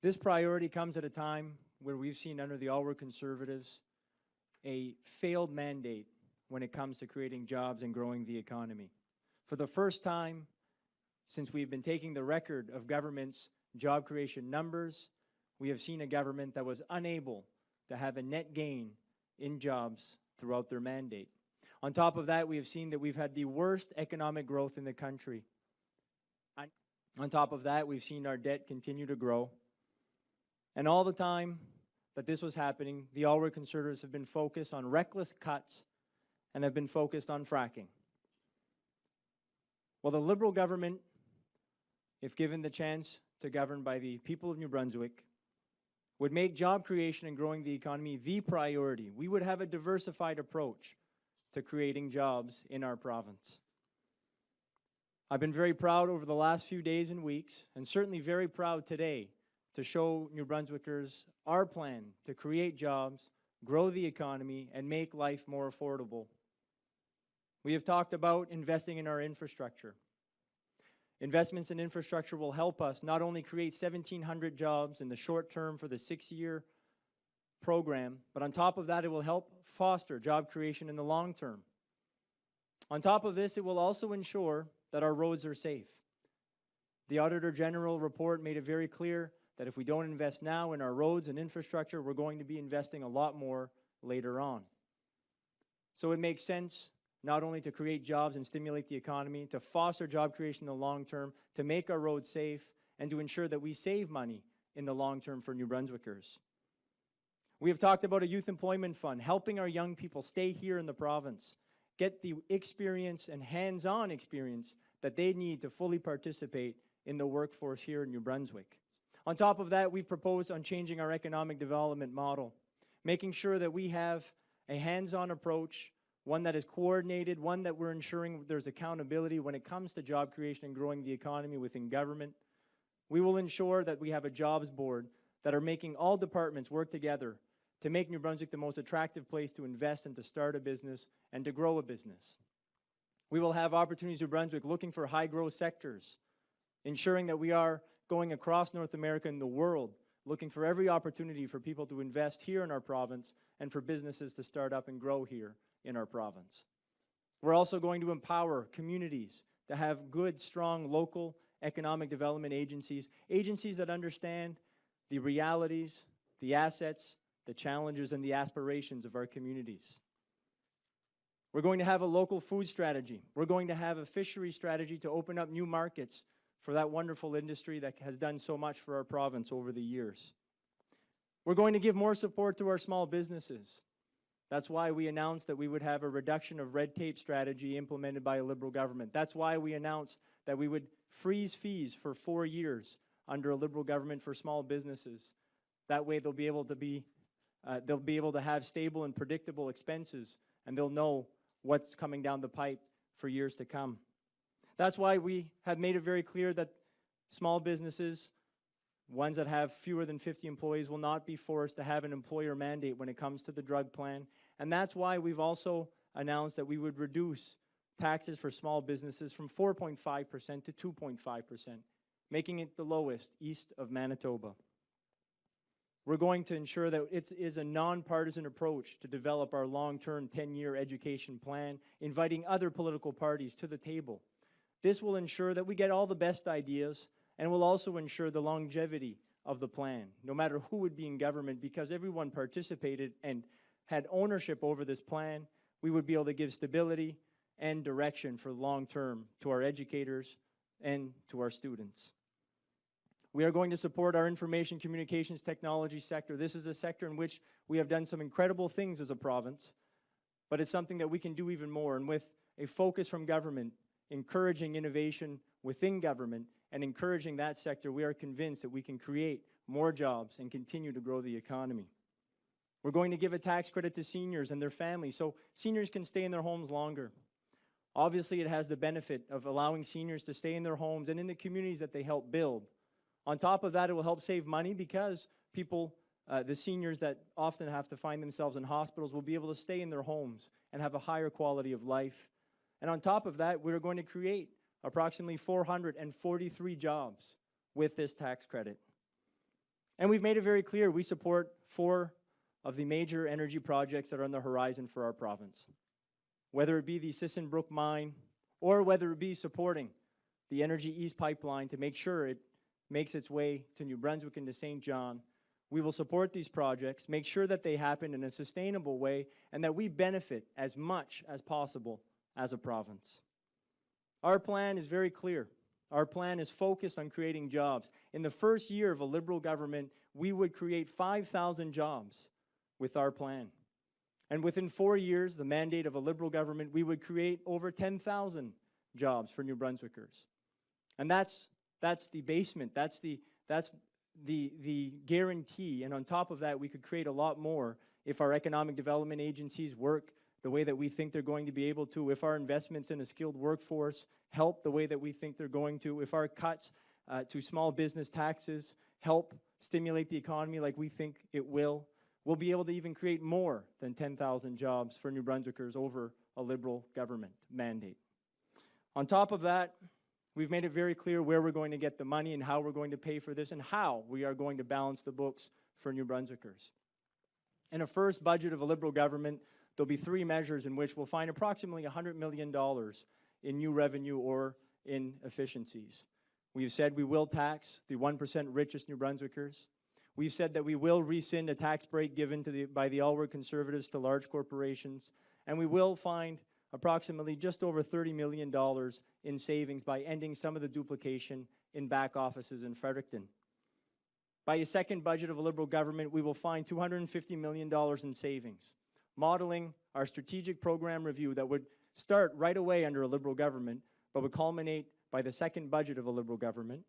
This priority comes at a time where we've seen under the All-Work Conservatives a failed mandate when it comes to creating jobs and growing the economy. For the first time since we've been taking the record of government's job creation numbers, we have seen a government that was unable to have a net gain in jobs throughout their mandate. On top of that, we have seen that we've had the worst economic growth in the country. On top of that, we've seen our debt continue to grow. And all the time that this was happening, the All-Work Conservatives have been focused on reckless cuts and have been focused on fracking. Well, the Liberal government, if given the chance to govern by the people of New Brunswick, would make job creation and growing the economy the priority. We would have a diversified approach to creating jobs in our province. I've been very proud over the last few days and weeks, and certainly very proud today, to show New Brunswickers our plan to create jobs, grow the economy, and make life more affordable. We have talked about investing in our infrastructure. Investments in infrastructure will help us not only create 1,700 jobs in the short term for the 6-year program, but on top of that, it will help foster job creation in the long term. On top of this, it will also ensure that our roads are safe. The Auditor General report made it very clear that if we don't invest now in our roads and infrastructure, we're going to be investing a lot more later on. So it makes sense not only to create jobs and stimulate the economy, to foster job creation in the long term, to make our roads safe, and to ensure that we save money in the long term for New Brunswickers. We have talked about a youth employment fund, helping our young people stay here in the province, get the experience and hands-on experience that they need to fully participate in the workforce here in New Brunswick. On top of that, we've proposed on changing our economic development model, making sure that we have a hands-on approach, one that is coordinated, one that we're ensuring there's accountability when it comes to job creation and growing the economy within government. We will ensure that we have a jobs board that are making all departments work together to make New Brunswick the most attractive place to invest and to start a business and to grow a business. We will have opportunities in New Brunswick looking for high-growth sectors, ensuring that we are going across North America and the world, looking for every opportunity for people to invest here in our province and for businesses to start up and grow here in our province. We're also going to empower communities to have good, strong local economic development agencies, agencies that understand the realities, the assets, the challenges, and the aspirations of our communities. We're going to have a local food strategy. We're going to have a fishery strategy to open up new markets for that wonderful industry that has done so much for our province over the years. We're going to give more support to our small businesses. That's why we announced that we would have a reduction of red tape strategy implemented by a Liberal government. That's why we announced that we would freeze fees for 4 years under a Liberal government for small businesses. That way they'll be able to have stable and predictable expenses, and they'll know what's coming down the pipe for years to come. That's why we have made it very clear that small businesses, ones that have fewer than 50 employees, will not be forced to have an employer mandate when it comes to the drug plan. And that's why we've also announced that we would reduce taxes for small businesses from 4.5% to 2.5%, making it the lowest east of Manitoba. We're going to ensure that it is a nonpartisan approach to develop our long-term 10-year education plan, inviting other political parties to the table. This will ensure that we get all the best ideas, and will also ensure the longevity of the plan, no matter who would be in government, because everyone participated and had ownership over this plan. We would be able to give stability and direction for the long term to our educators and to our students. We are going to support our information communications technology sector. This is a sector in which we have done some incredible things as a province, but it's something that we can do even more. And with a focus from government, encouraging innovation within government and encouraging that sector, we are convinced that we can create more jobs and continue to grow the economy. We're going to give a tax credit to seniors and their families so seniors can stay in their homes longer. Obviously, it has the benefit of allowing seniors to stay in their homes and in the communities that they help build. On top of that, it will help save money because people, the seniors that often have to find themselves in hospitals, will be able to stay in their homes and have a higher quality of life. And on top of that, we're going to create approximately 443 jobs with this tax credit. And we've made it very clear we support 4 of the major energy projects that are on the horizon for our province. Whether it be the Sisson Brook mine, or whether it be supporting the Energy East pipeline to make sure it makes its way to New Brunswick and to St. John, we will support these projects, make sure that they happen in a sustainable way, and that we benefit as much as possible as a province. Our plan is very clear. Our plan is focused on creating jobs. In the first year of a Liberal government, we would create 5,000 jobs with our plan. And within 4 years, the mandate of a Liberal government, we would create over 10,000 jobs for New Brunswickers. And that's the basement, that's the guarantee. And on top of that, we could create a lot more if our economic development agencies work the way that we think they're going to be able to, if our investments in a skilled workforce help the way that we think they're going to, if our cuts to small business taxes help stimulate the economy like we think it will, we'll be able to even create more than 10,000 jobs for New Brunswickers over a Liberal government mandate. On top of that, we've made it very clear where we're going to get the money and how we're going to pay for this and how we are going to balance the books for New Brunswickers. In a first budget of a Liberal government, there'll be 3 measures in which we'll find approximately $100 million in new revenue or in efficiencies. We've said we will tax the 1% richest New Brunswickers. We've said that we will rescind a tax break given by the All-Work Conservatives to large corporations, and we will find approximately just over $30 million in savings by ending some of the duplication in back offices in Fredericton. By a second budget of a Liberal government, we will find $250 million in savings, modeling our strategic program review that would start right away under a Liberal government, but would culminate by the second budget of a Liberal government,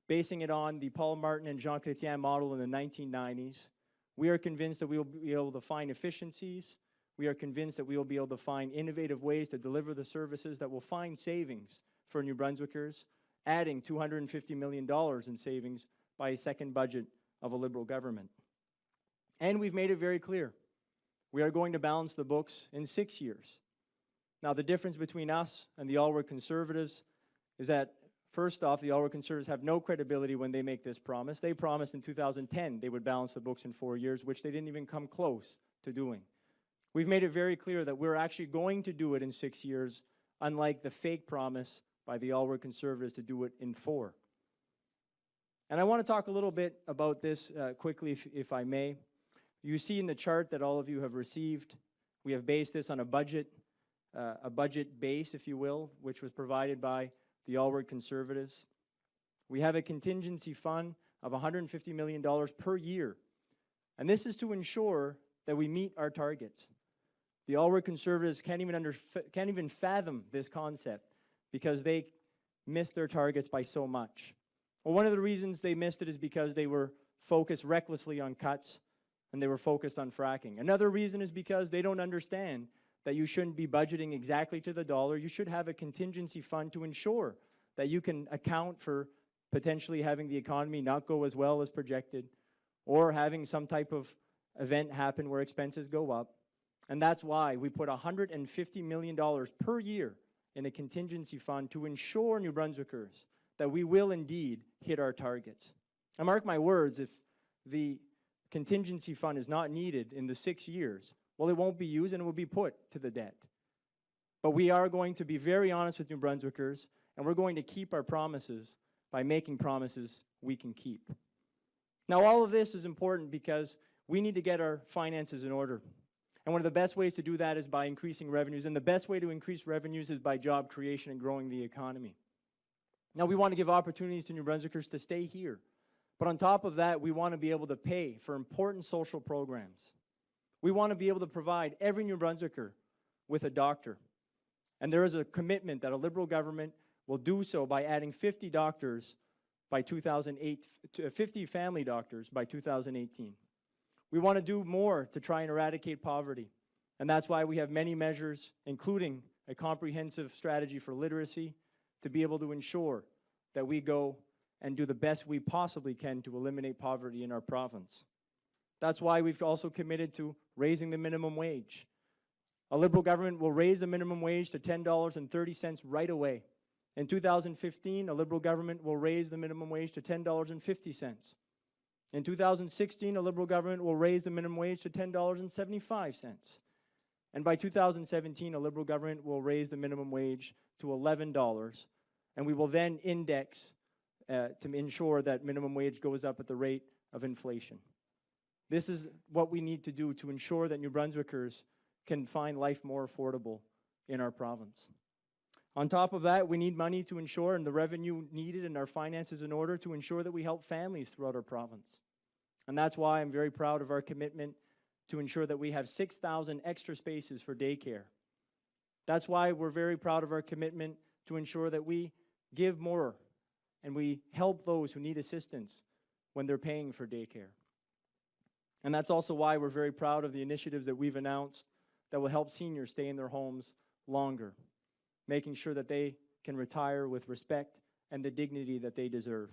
basing it on the Paul Martin and Jean Chrétien model in the 1990s. We are convinced that we will be able to find efficiencies. We are convinced that we will be able to find innovative ways to deliver the services that will find savings for New Brunswickers, adding $250 million in savings by a second budget of a Liberal government. And we've made it very clear. We are going to balance the books in 6 years. Now, the difference between us and the All-Work Conservatives is that, first off, the All-Work Conservatives have no credibility when they make this promise. They promised in 2010 they would balance the books in 4 years, which they didn't even come close to doing. We've made it very clear that we're actually going to do it in 6 years, unlike the fake promise by the All-Work Conservatives to do it in 4. And I want to talk a little bit about this quickly, if I may. You see in the chart that all of you have received, we have based this on a budget base, if you will, which was provided by the All-Work Conservatives. We have a contingency fund of $150 million per year. And this is to ensure that we meet our targets. The All-Work Conservatives can't even fathom this concept because they missed their targets by so much. Well, one of the reasons they missed it is because they were focused recklessly on cuts and they were focused on fracking. Another reason is because they don't understand that you shouldn't be budgeting exactly to the dollar. You should have a contingency fund to ensure that you can account for potentially having the economy not go as well as projected or having some type of event happen where expenses go up. And that's why we put $150 million per year in a contingency fund to ensure New Brunswickers that we will indeed hit our targets. And mark my words, if the contingency fund is not needed in the 6 years, well, it won't be used and it will be put to the debt. But we are going to be very honest with New Brunswickers, and we're going to keep our promises by making promises we can keep. Now, all of this is important because we need to get our finances in order. And one of the best ways to do that is by increasing revenues, and the best way to increase revenues is by job creation and growing the economy. Now, we want to give opportunities to New Brunswickers to stay here. But on top of that, we want to be able to pay for important social programs. We want to be able to provide every New Brunswicker with a doctor. And there is a commitment that a Liberal government will do so by adding 50 doctors by 2008, 50 family doctors by 2018. We want to do more to try and eradicate poverty. And that's why we have many measures, including a comprehensive strategy for literacy, to be able to ensure that we go and do the best we possibly can to eliminate poverty in our province. That's why we've also committed to raising the minimum wage. A Liberal government will raise the minimum wage to $10.30 right away. In 2015, a Liberal government will raise the minimum wage to $10.50. In 2016, a Liberal government will raise the minimum wage to $10.75. And by 2017, a Liberal government will raise the minimum wage to $11, and we will then index to ensure that minimum wage goes up at the rate of inflation. This is what we need to do to ensure that New Brunswickers can find life more affordable in our province. On top of that, we need money to ensure, and the revenue needed and our finances in order to ensure that we help families throughout our province. And that's why I'm very proud of our commitment to ensure that we have 6,000 extra spaces for daycare. That's why we're very proud of our commitment to ensure that we give more and we help those who need assistance when they're paying for daycare. And that's also why we're very proud of the initiatives that we've announced that will help seniors stay in their homes longer, making sure that they can retire with respect and the dignity that they deserve.